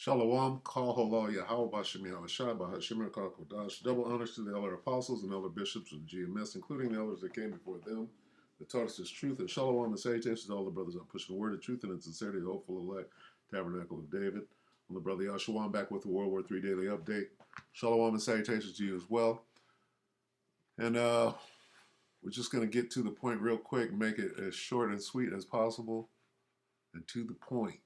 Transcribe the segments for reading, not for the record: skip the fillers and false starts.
Shalom, Kal Halal Yahweh Bashem Yahushua Bahashim Kal Kodash. Double honors to the elder apostles and elder bishops of the GMS, including the elders that came before them, that taught us this truth. And Shalom and salutations to all the brothers out pushing the word of truth and in sincerity, the hopeful elect, Tabernacle of David. I'm the brother Yahshua, back with the World War III Daily Update. Shalom and salutations to you as well. And we're just going to get to the point real quick, make it as short and sweet as possible, and to the point.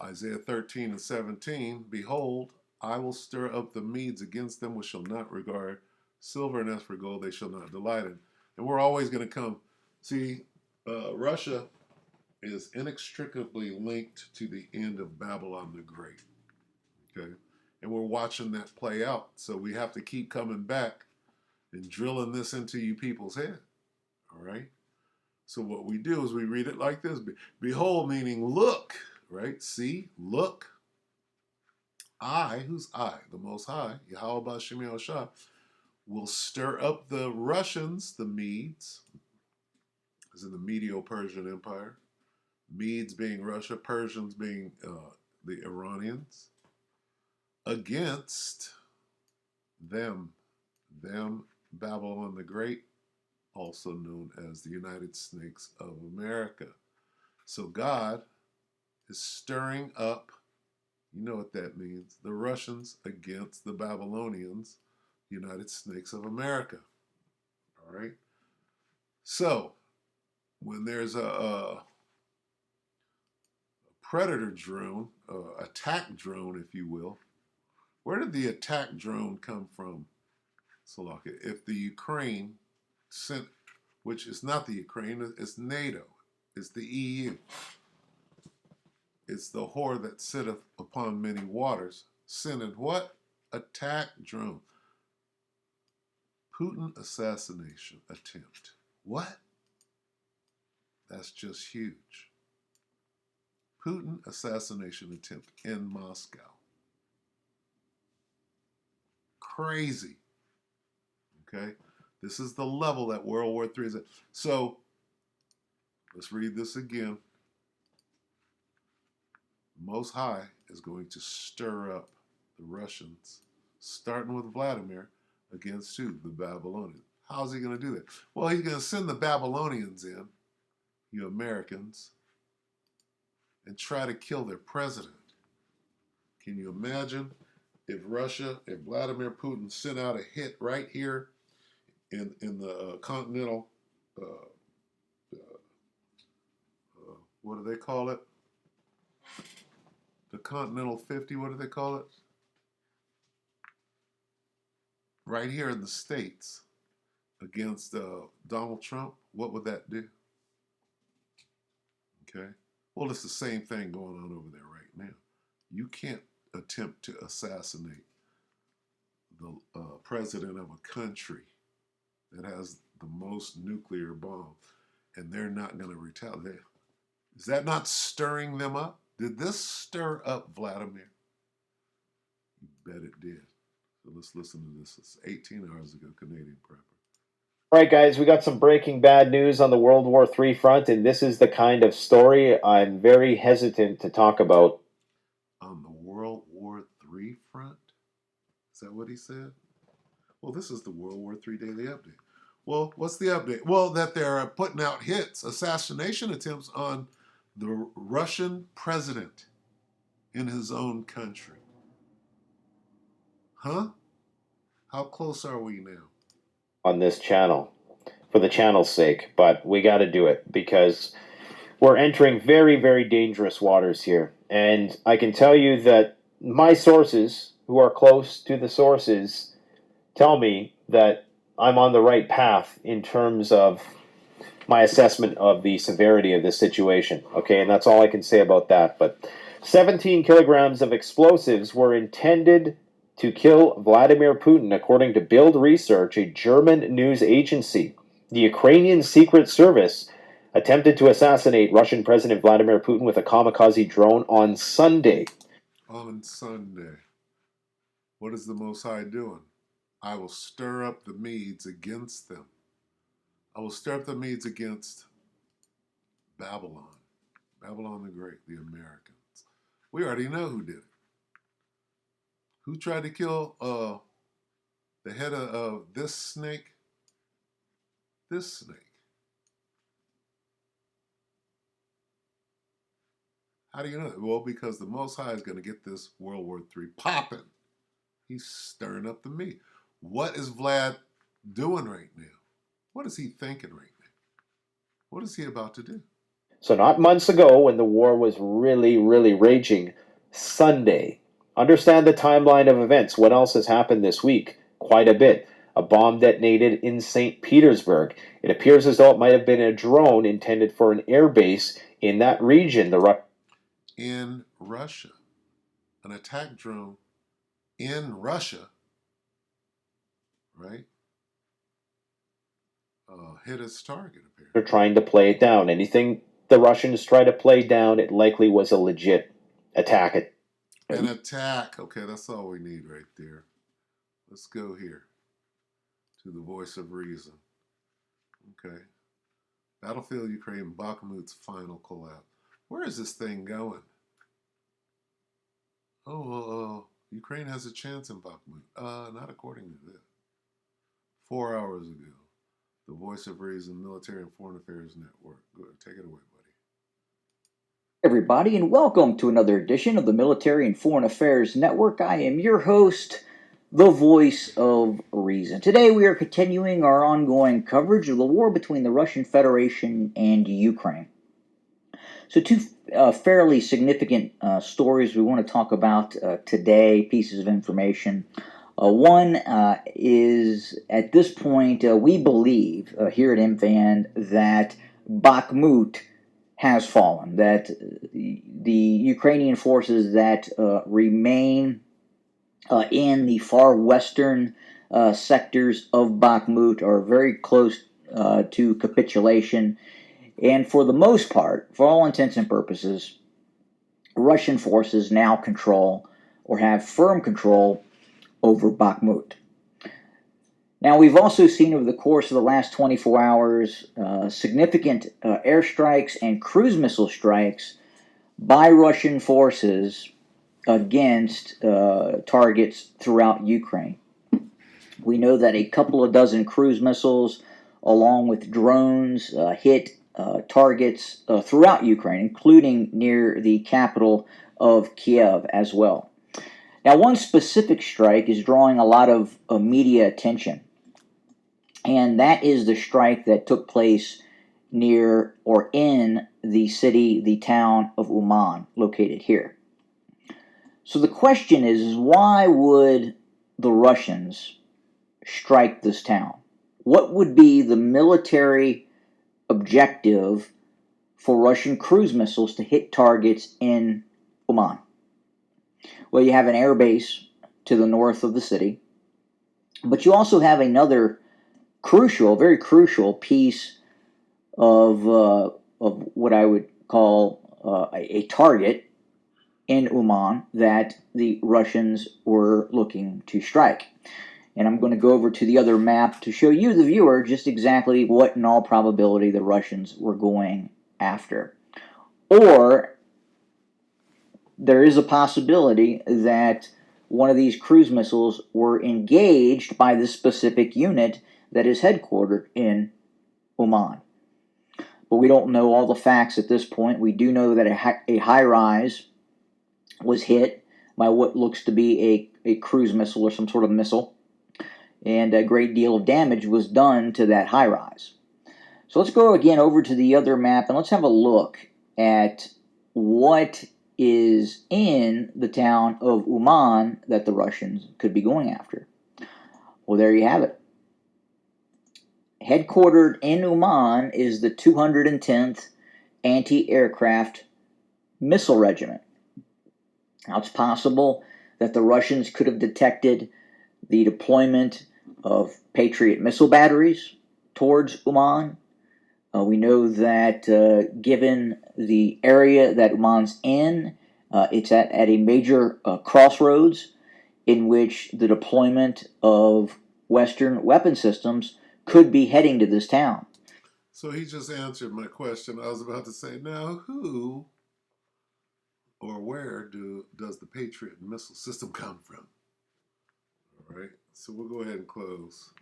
Isaiah 13 and 17, behold, I will stir up the Medes against them, which shall not regard silver, and as for gold, they shall not delight in. And we're always going to come. See, Russia is inextricably linked to the end of Babylon the Great. Okay? And we're watching that play out. So we have to keep coming back and drilling this into you people's head. All right? So what we do is we read it like this. Behold, meaning look, right? See, look. I, who's I? The Most High, Yahweh Bashem Yahushua, will stir up the Russians, the Medes, as in the Medo-Persian Empire. Medes being Russia, Persians being the Iranians, against them, Babylon the Great, also known as the United Snakes of America. So God is stirring up, you know what that means, the Russians against the Babylonians, United Snakes of America. All right? So, when there's a predator drone, attack drone, if you will, where did the attack drone come from, Salaka? If the Ukraine sent, which is not the Ukraine, it's NATO, it's the EU. It's the whore that sitteth upon many waters, sending what? Attack drone. Putin assassination attempt. What? That's just huge. Putin assassination attempt in Moscow. Crazy. Okay? This is the level that World War III is at. So, let's read this again. Most High is going to stir up the Russians, starting with Vladimir, against who? The Babylonians. How's he going to do that? Well, he's going to send the Babylonians in, you Americans, and try to kill their president. Can you imagine if Vladimir Putin sent out a hit right here in the continental, what do they call it? The Continental 50, what do they call it? Right here in the States against Donald Trump, what would that do? Okay. Well, it's the same thing going on over there right now. You can't attempt to assassinate the president of a country that has the most nuclear bombs, and they're not going to retaliate. Is that not stirring them up? Did this stir up Vladimir? You bet it did. So let's listen to this. It's 18 hours ago, Canadian prepper. All right, guys, we got some breaking bad news on the World War III front, and this is the kind of story I'm very hesitant to talk about. On the World War III front? Is that what he said? Well, this is the World War III Daily Update. Well, what's the update? Well, that they're putting out hits, assassination attempts on the Russian president in his own country. Huh? How close are we now? On this channel, for the channel's sake, but we got to do it because we're entering very, very dangerous waters here. And I can tell you that my sources, who are close to the sources, tell me that I'm on the right path in terms of my assessment of the severity of this situation. Okay, and that's all I can say about that. But 17 kilograms of explosives were intended to kill Vladimir Putin, according to Bild Research, a German news agency. The Ukrainian Secret Service attempted to assassinate Russian President Vladimir Putin with a kamikaze drone on Sunday. On Sunday. What is the Most High doing? I will stir up the Medes against them. I will stir up the Medes against Babylon. Babylon the Great, the Americans. We already know who did it. Who tried to kill the head of this snake? This snake. How do you know that? Well, because the Most High is going to get this World War III popping. He's stirring up the meat. What is Vlad doing right now? What is he thinking right now? What is he about to do? So, not months ago when the war was really, really raging, Sunday. Understand the timeline of events. What else has happened this week? Quite a bit. A bomb detonated in St. Petersburg. It appears as though it might have been a drone intended for an air base in that region. In Russia, an attack drone in Russia, right? Hit its target, apparently. They're trying to play it down. Anything the Russians try to play down, it likely was a legit attack. An attack. Okay, that's all we need right there. Let's go here to the voice of reason. Okay. Battlefield Ukraine, Bakhmut's final collapse. Where is this thing going? Oh, Ukraine has a chance in Bakhmut. Not according to this. 4 hours ago. The Voice of Reason, Military and Foreign Affairs Network. Go ahead, take it away, buddy. Everybody, and welcome to another edition of the Military and Foreign Affairs Network. I am your host, the Voice of Reason. Today we are continuing our ongoing coverage of the war between the Russian Federation and Ukraine. So two fairly significant stories we want to talk about today, pieces of information. One is, at this point, we believe here at MFAN that Bakhmut has fallen, that the Ukrainian forces that remain in the far western sectors of Bakhmut are very close to capitulation. And for the most part, for all intents and purposes, Russian forces now control or have firm control over Bakhmut. Now, we've also seen over the course of the last 24 hours significant airstrikes and cruise missile strikes by Russian forces against targets throughout Ukraine. We know that a couple of dozen cruise missiles, along with drones, hit targets throughout Ukraine, including near the capital of Kiev as well. Now, one specific strike is drawing a lot of media attention, and that is the strike that took place near or in the town of Uman, located here. So the question is why would the Russians strike this town? What would be the military objective for Russian cruise missiles to hit targets in Oman? Well, you have an air base to the north of the city, but you also have another very crucial piece of what I would call a target in Oman that the Russians were looking to strike. And I'm going to go over to the other map to show you, the viewer, just exactly what, in all probability, the Russians were going after. Or there is a possibility that one of these cruise missiles were engaged by this specific unit that is headquartered in Oman. But we don't know all the facts at this point. We do know that a high-rise was hit by what looks to be a cruise missile or some sort of missile, and a great deal of damage was done to that high-rise. So let's go again over to the other map and let's have a look at what is in the town of Uman that the Russians could be going after. Well, there you have it. Headquartered in Uman is the 210th Anti-Aircraft Missile Regiment. Now, it's possible that the Russians could have detected the deployment of Patriot missile batteries towards Uman. We know that given the area that Uman's in, it's at a major crossroads in which the deployment of Western weapon systems could be heading to this town. So he just answered my question. I was about to say, now who or where does the Patriot missile system come from? All right, so we'll go ahead and close.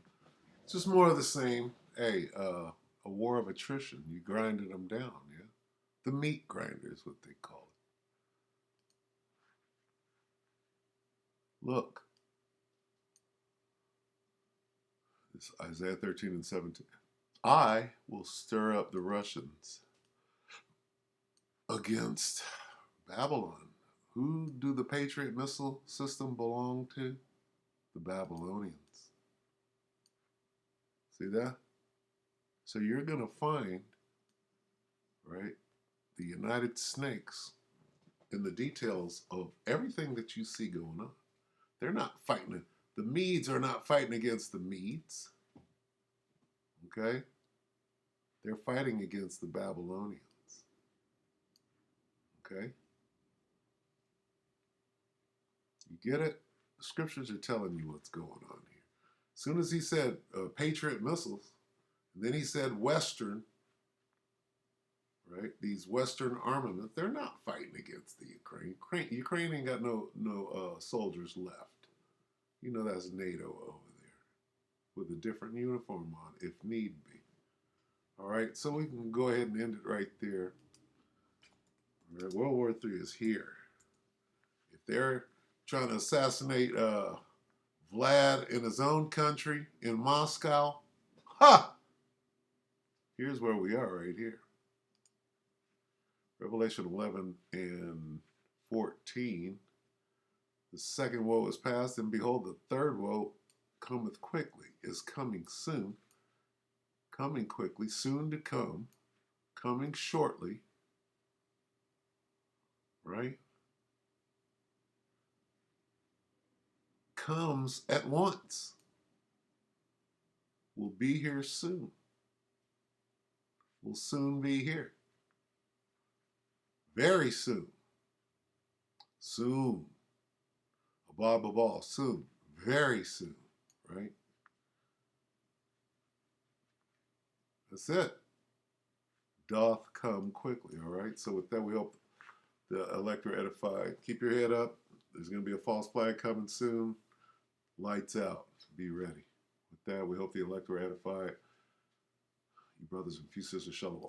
Just more of the same. Hey, a war of attrition. You grinded them down, yeah? The meat grinder is what they call it. Look, it's Isaiah 13 and 17. I will stir up the Russians against Babylon. Who do the Patriot missile system belong to? The Babylonians. See that? So you're going to find, right, the United Snakes in the details of everything that you see going on. They're not fighting. The Medes are not fighting against the Medes. Okay? They're fighting against the Babylonians. Okay? You get it? The scriptures are telling you what's going on here. As soon as he said Patriot missiles, and then he said Western, right? These Western armaments, they're not fighting against the Ukraine. Ukraine ain't got no soldiers left. You know that's NATO over there with a different uniform on, if need be. All right, so we can go ahead and end it right there. All right, World War III is here. If they're trying to assassinate Vlad in his own country in Moscow, ha! Here's where we are right here. Revelation 11 and 14. The second woe is past, and behold, the third woe cometh quickly, is coming soon, coming quickly, soon to come, coming shortly, right? Comes at once. Will be here soon. Will soon be here. Very soon. Soon. Above all, soon. Very soon, right? That's it. Doth come quickly, all right? So with that, we hope the elect are edified. Keep your head up. There's going to be a false flag coming soon. Lights out. Be ready. With that, we hope the elect are edified. You brothers and few sisters, shalom.